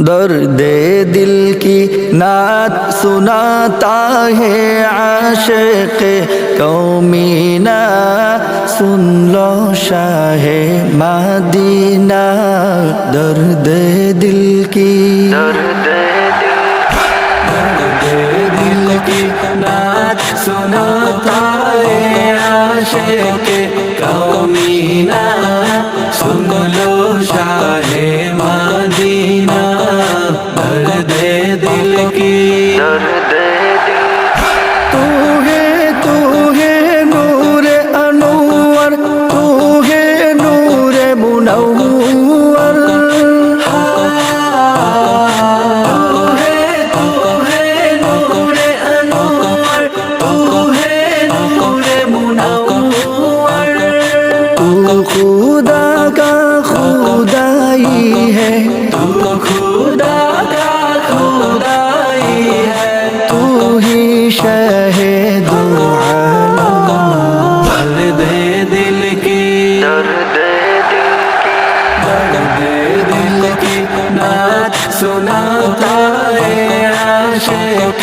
दर्द दिल की नात सुनाता है आशिक़ कौमीना, सुन लो शाहे मदीना। दर्द दिल की नात सुनाता है आशिक़ कौमीना, सुन लो शाहे मदीना। दर्द दिल की तू है नूर अनवर, तू है नूर मुनव्वर। तू है नूर अनवर, तू है नूर मुनव्वर। तू खुदा का खुदाई है, तू खुदा का खुदाई है। तू ही शाहिद आलम। दर्द दिल की नात सुनाता है आशिक़